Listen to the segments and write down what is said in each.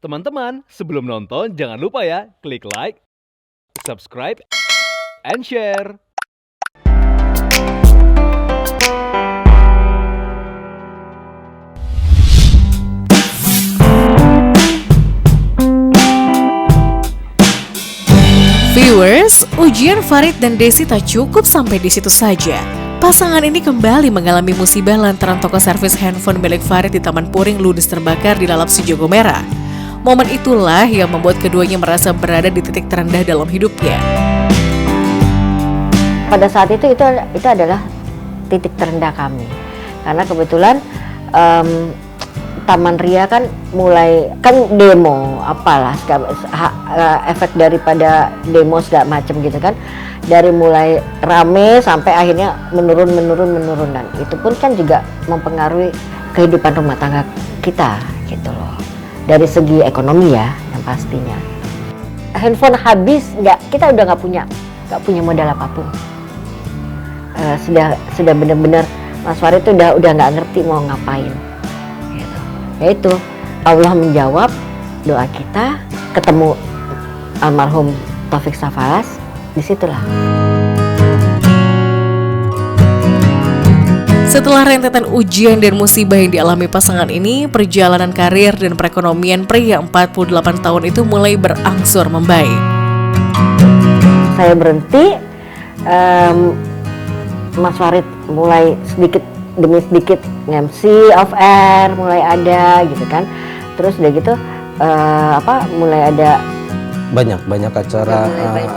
Teman-teman, sebelum nonton jangan lupa ya, klik like, subscribe, and share. Viewers, ujian Farid dan Desi tak cukup sampai di situ saja. Pasangan ini kembali mengalami musibah lantaran toko servis handphone milik Farid di Taman Puring ludes terbakar di Lalap si Jogomera. Momen itulah yang membuat keduanya merasa berada di titik terendah dalam hidupnya. Pada saat itu adalah titik terendah kami, karena kebetulan Taman Ria kan mulai demo apalah efek daripada demo segala macam gitu kan, dari mulai rame sampai akhirnya menurun dan itu pun kan juga mempengaruhi kehidupan rumah tangga kita gitu loh, dari segi ekonomi ya yang pastinya. Handphone habis kita udah nggak punya modal apapun. Sudah benar-benar Mas Farid itu udah nggak ngerti mau ngapain. Yaitu Allah menjawab doa kita, ketemu almarhum Taufik Safalas, disitulah. Setelah rentetan ujian dan musibah yang dialami pasangan ini, perjalanan karir dan perekonomian pria 48 tahun itu mulai berangsur membaik. Saya berhenti, Mas Farid mulai sedikit demi sedikit MC off air mulai ada gitu kan, terus udah gitu mulai ada banyak acara.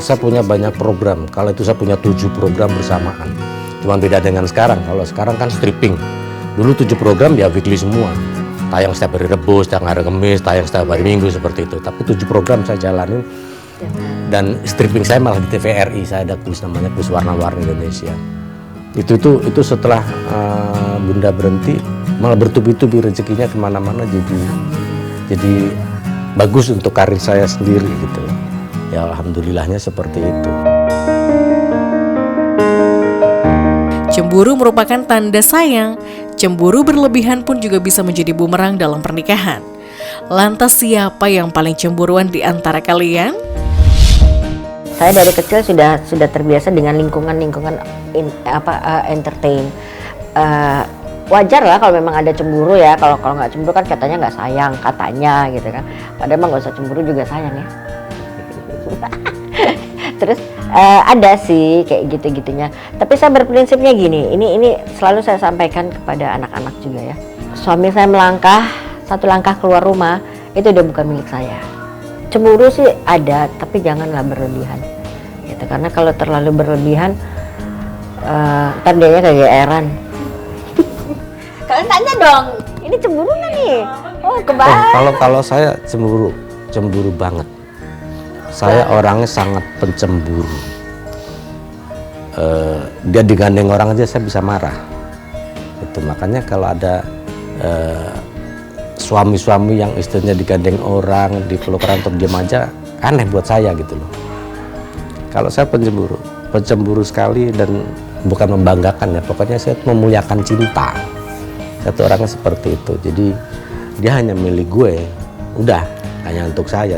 Saya punya banyak program. Kalau itu saya punya 7 program bersamaan, cuma beda dengan sekarang. Kalau sekarang kan stripping, dulu 7 program ya weekly semua, tayang setiap hari Rabu, setiap hari Kamis, tayang setiap hari Minggu seperti itu. Tapi 7 program saya jalanin, dan stripping saya malah di TVRI. Saya ada kuis namanya Kuis Warna-Warni Indonesia. Itu setelah Bunda berhenti, malah bertubi-tubi rezekinya kemana-mana, jadi bagus untuk karir saya sendiri gitu. Ya alhamdulillahnya seperti itu. Cemburu merupakan tanda sayang. Cemburu berlebihan pun juga bisa menjadi bumerang dalam pernikahan. Lantas siapa yang paling cemburuan di antara kalian? Saya dari kecil sudah terbiasa dengan lingkungan entertain. Wajar lah kalau memang ada cemburu ya. Kalau nggak cemburu kan katanya nggak sayang, katanya gitu kan. Padahal emang nggak usah cemburu juga sayang ya. Terus ada sih kayak gitu-gitunya. Tapi saya berprinsipnya gini. Ini selalu saya sampaikan kepada anak-anak juga ya. Suami saya melangkah 1 langkah keluar rumah, itu udah bukan milik saya. Cemburu sih ada, tapi janganlah berlebihan gitu. Karena kalau terlalu berlebihan ntar dianya kegeeran. Kalian tanya dong, ini cemburu nggak nih? Oh kebayang. Kalau saya cemburu banget. Saya orangnya sangat pencemburu. Dia digandeng orang aja saya bisa marah. Itu makanya kalau ada suami-suami yang istrinya digandeng orang, dipeluk orang untuk diam aja, aneh buat saya gitu loh. Kalau saya pencemburu sekali, dan bukan membanggakan ya, pokoknya saya memuliakan cinta. Saya tuh orangnya seperti itu. Jadi dia hanya milik gue, udah hanya untuk saya.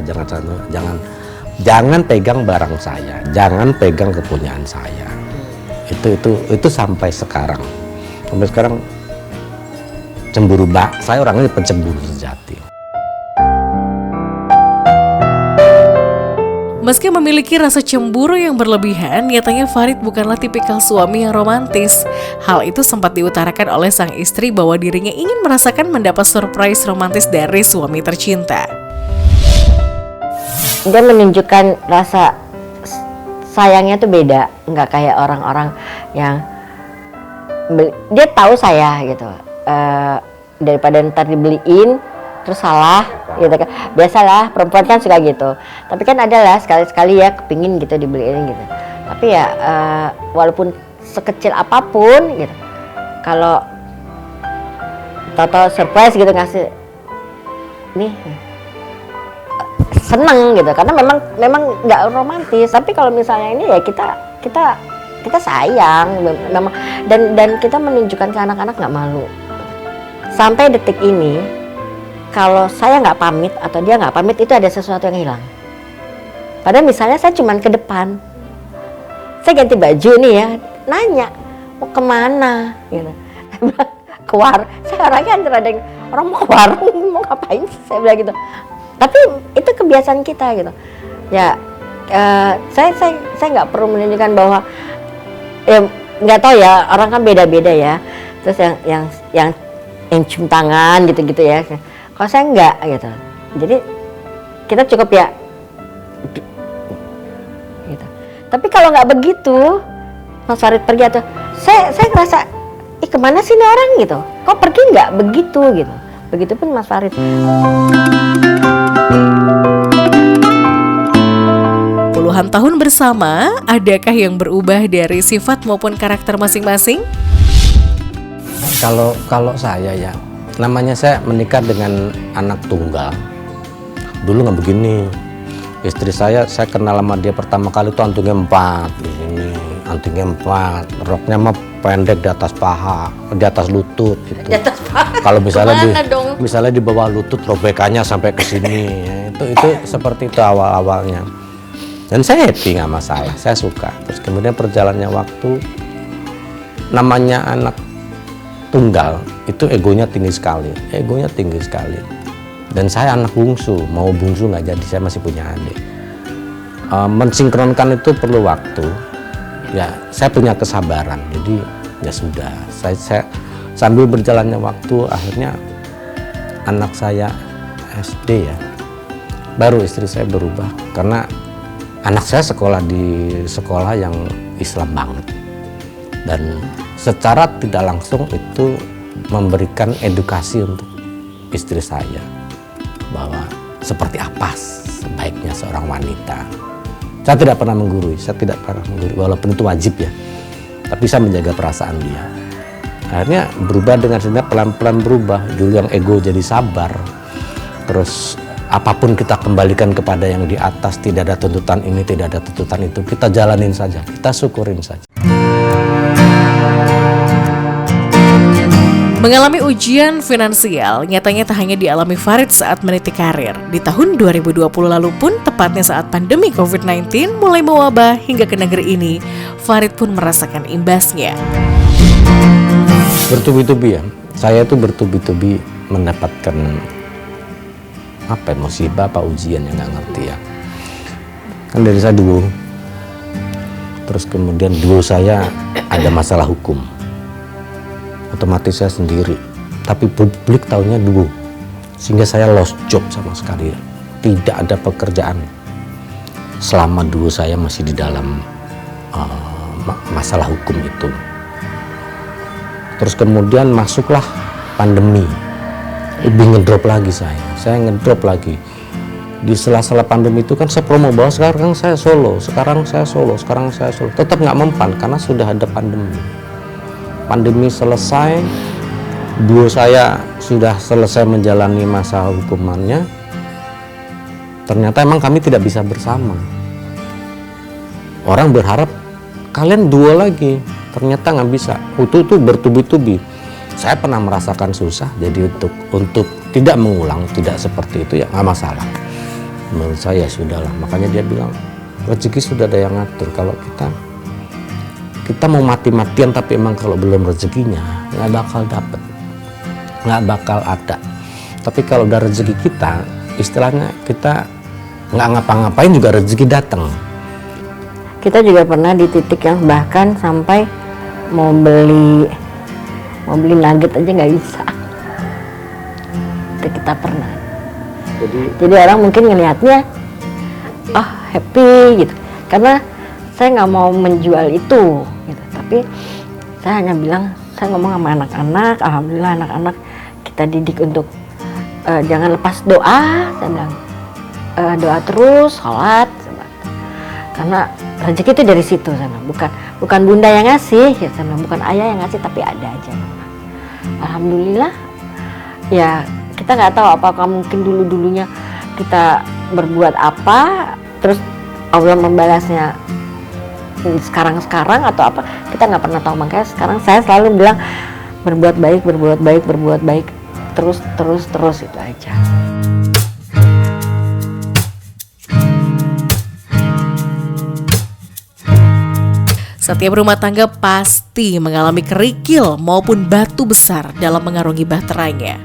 Jangan pegang barang saya, jangan pegang kepunyaan saya. Itu sampai sekarang. Sampai sekarang cemburu saya orangnya pencemburu sejati. Meski memiliki rasa cemburu yang berlebihan, nyatanya Farid bukanlah tipikal suami yang romantis. Hal itu sempat diutarakan oleh sang istri bahwa dirinya ingin merasakan mendapat surprise romantis dari suami tercinta. Dia menunjukkan rasa sayangnya tuh beda, nggak kayak orang-orang yang dia tahu saya gitu. Daripada ntar dibeliin terus salah gitu kan, biasalah perempuan kan suka gitu. Tapi kan adalah sekali-sekali ya kepingin gitu dibeliin gitu. Tapi ya walaupun sekecil apapun gitu, kalau tahu surprise gitu ngasih nih, seneng gitu, karena memang nggak romantis. Tapi kalau misalnya ini ya kita sayang memang, dan kita menunjukkan ke anak-anak nggak malu. Sampai detik ini kalau saya nggak pamit atau dia nggak pamit itu ada sesuatu yang hilang. Padahal misalnya saya cuman ke depan, saya ganti baju nih ya, nanya mau kemana gitu. Ke warung, saya orangnya kadang orang mau ke warung mau ngapain sih, saya bilang gitu. Tapi itu kebiasaan kita gitu ya. Saya nggak perlu menunjukkan bahwa ya nggak tahu ya, orang kan beda-beda ya. Terus yang cium tangan gitu-gitu ya. Kalau saya nggak gitu. Jadi kita cukup ya gitu. Tapi kalau nggak begitu, Mas Farid pergi atau saya ngerasa kemana sih nih orang gitu, kok pergi nggak begitu gitu. Begitupun Mas Farid. Puluhan tahun bersama, adakah yang berubah dari sifat maupun karakter masing-masing? Kalau saya ya, namanya saya menikah dengan anak tunggal. Dulu nggak begini. Istri saya kenal sama dia pertama kali itu antingnya 4 di sini, antingnya 4, roknya mah pendek di atas paha, di atas lutut gitu. Di atas paha. Kalau misalnya di bawah lutut robekannya sampai ke sini. Itu seperti itu awal-awalnya. Dan saya happy, nggak masalah, saya suka. Terus kemudian perjalannya waktu, namanya anak tunggal itu egonya tinggi sekali. Dan saya anak bungsu, mau bungsu nggak jadi, saya masih punya adik. Mensinkronkan itu perlu waktu. Ya, saya punya kesabaran. Jadi ya sudah, saya sambil berjalannya waktu, akhirnya anak saya SD ya, baru istri saya berubah karena anak saya sekolah di sekolah yang Islam banget, dan secara tidak langsung itu memberikan edukasi untuk istri saya bahwa seperti apa sebaiknya seorang wanita. Saya tidak pernah menggurui, walaupun itu wajib ya, tapi saya menjaga perasaan dia. Akhirnya berubah dengan sendirinya, pelan-pelan berubah. Dulu yang ego jadi sabar, terus apapun kita kembalikan kepada yang di atas, tidak ada tuntutan ini, tidak ada tuntutan itu, kita jalanin saja, kita syukurin saja. Mengalami ujian finansial, nyatanya tak hanya dialami Farid saat meniti karir. Di tahun 2020 lalu pun, tepatnya saat pandemi COVID-19 mulai mewabah hingga ke negeri ini, Farid pun merasakan imbasnya. Bertubi-tubi ya, saya itu bertubi-tubi mendapatkan musibah, ujian yang nggak ngerti ya. Kan dari saya duo, terus kemudian duo saya ada masalah hukum, otomatis saya sendiri, tapi publik tahunya duo, sehingga saya lost job sama sekali, tidak ada pekerjaan selama duo saya masih di dalam masalah hukum itu. Terus kemudian masuklah pandemi, lebih ngedrop lagi saya ngedrop lagi. Di sela-sela pandemi itu kan saya promo bahwa sekarang saya solo, tetap nggak mempan karena sudah ada pandemi. Pandemi selesai, duo saya sudah selesai menjalani masa hukumannya, ternyata emang kami tidak bisa bersama. Orang berharap kalian duo lagi, ternyata nggak bisa. Itu bertubi-tubi. Saya pernah merasakan susah, jadi untuk tidak mengulang, tidak seperti itu ya nggak masalah. Menurut saya sudahlah. Makanya dia bilang rezeki sudah ada yang ngatur. Kalau kita mau mati-matian, tapi emang kalau belum rezekinya nggak bakal dapet, nggak bakal ada. Tapi kalau udah rezeki kita, istilahnya kita nggak ngapa-ngapain juga rezeki datang. Kita juga pernah di titik yang bahkan sampai mau beli nugget aja nggak bisa. Itu kita pernah. Jadi orang mungkin ngelihatnya happy gitu, karena saya nggak mau menjual itu gitu. Tapi saya hanya bilang, saya ngomong sama anak-anak, alhamdulillah anak-anak kita didik untuk jangan lepas doa. Saya bilang doa terus, sholat, karena rezeki itu dari situ. Saya bilang bukan bunda yang ngasih ya, saya bilang bukan ayah yang ngasih, tapi ada aja. Alhamdulillah ya, kita nggak tahu apakah mungkin dulunya kita berbuat apa terus Allah membalasnya sekarang atau apa, kita nggak pernah tahu. Makanya sekarang saya selalu bilang berbuat baik, terus itu aja. Setiap rumah tangga pasti mengalami kerikil maupun batu besar dalam mengarungi bahteranya.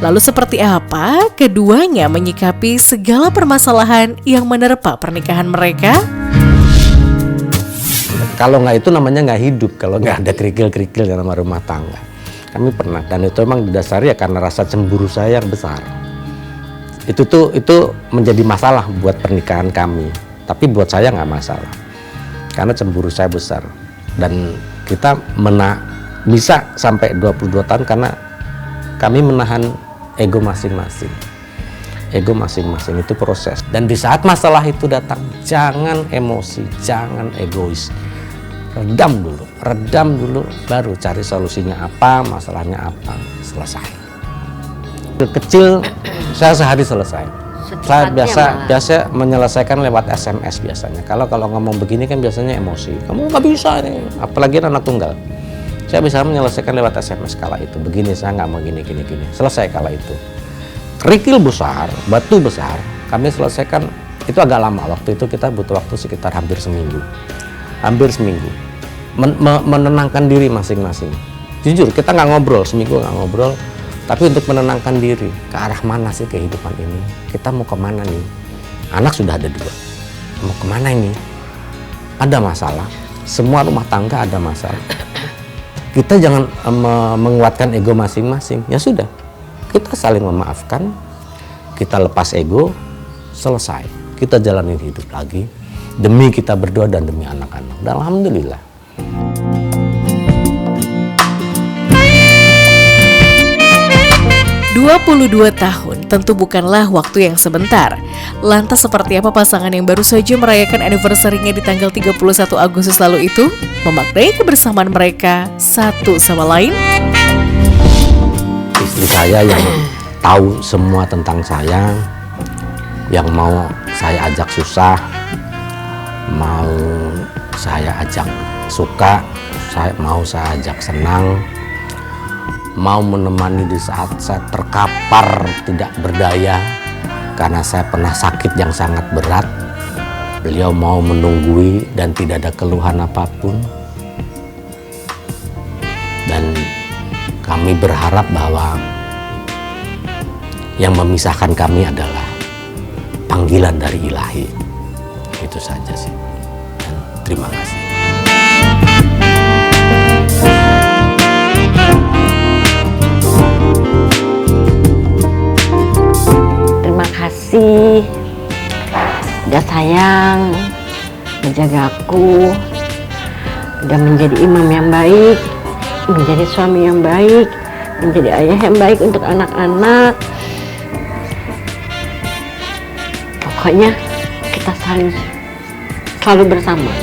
Lalu seperti apa keduanya menyikapi segala permasalahan yang menerpa pernikahan mereka? Kalau nggak itu namanya nggak hidup, kalau nggak ada kerikil-kerikil dalam rumah tangga. Kami pernah, dan itu memang didasari ya karena rasa cemburu saya yang besar. Itu menjadi masalah buat pernikahan kami, tapi buat saya nggak masalah. Karena cemburu saya besar, dan kita bisa sampai 22 tahun karena kami menahan ego masing-masing. Ego masing-masing itu proses, dan di saat masalah itu datang, jangan emosi, jangan egois, redam dulu, baru cari solusinya apa, masalahnya apa, selesai. Kecil saya sehari selesai. Saya biasa menyelesaikan lewat SMS biasanya. Kalau ngomong begini kan biasanya emosi. Kamu nggak bisa nih, apalagi anak tunggal. Saya bisa menyelesaikan lewat SMS kala itu. Begini, saya nggak mau gini. Selesai kala itu. Kerikil besar, batu besar, kami selesaikan itu agak lama. Waktu itu kita butuh waktu sekitar hampir seminggu. Menenangkan diri masing-masing. Jujur, kita nggak ngobrol, seminggu nggak ngobrol. Tapi untuk menenangkan diri, ke arah mana sih kehidupan ini? Kita mau kemana nih? Anak sudah ada 2. Mau kemana ini? Ada masalah. Semua rumah tangga ada masalah. Kita jangan menguatkan ego masing-masing. Ya sudah, kita saling memaafkan. Kita lepas ego, selesai. Kita jalanin hidup lagi. Demi kita berdua dan demi anak-anak. Dan alhamdulillah. 22 tahun tentu bukanlah waktu yang sebentar. Lantas seperti apa pasangan yang baru saja merayakan anniversary-nya di tanggal 31 Agustus lalu itu memaknai kebersamaan mereka satu sama lain? Istri saya yang tahu semua tentang saya, yang mau saya ajak susah, mau saya ajak suka, mau saya ajak senang, mau menemani di saat saya terkapar tidak berdaya karena saya pernah sakit yang sangat berat. Beliau mau menunggui dan tidak ada keluhan apapun. Dan kami berharap bahwa yang memisahkan kami adalah panggilan dari ilahi. Itu saja sih. Dan terima kasih. Kasih, udah sayang, menjaga aku, udah menjadi imam yang baik, menjadi suami yang baik, menjadi ayah yang baik untuk anak-anak. Pokoknya kita selalu bersama,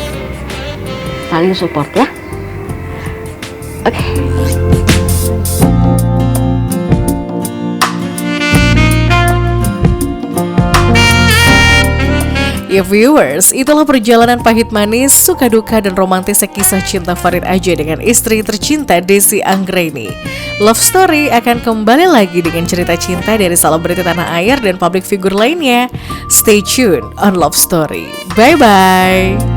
saling support ya. Oke. Ya viewers, itulah perjalanan pahit manis, suka duka dan romantisnya kisah cinta Farid Adja dengan istri tercinta Desi Anggraini. Love Story akan kembali lagi dengan cerita cinta dari selebriti tanah air dan public figure lainnya. Stay tuned on Love Story. Bye-bye.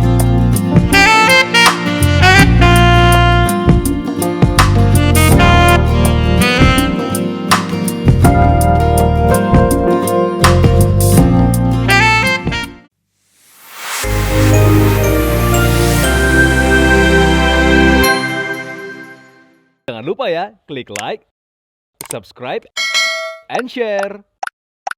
Jangan lupa ya, klik like, subscribe, and share.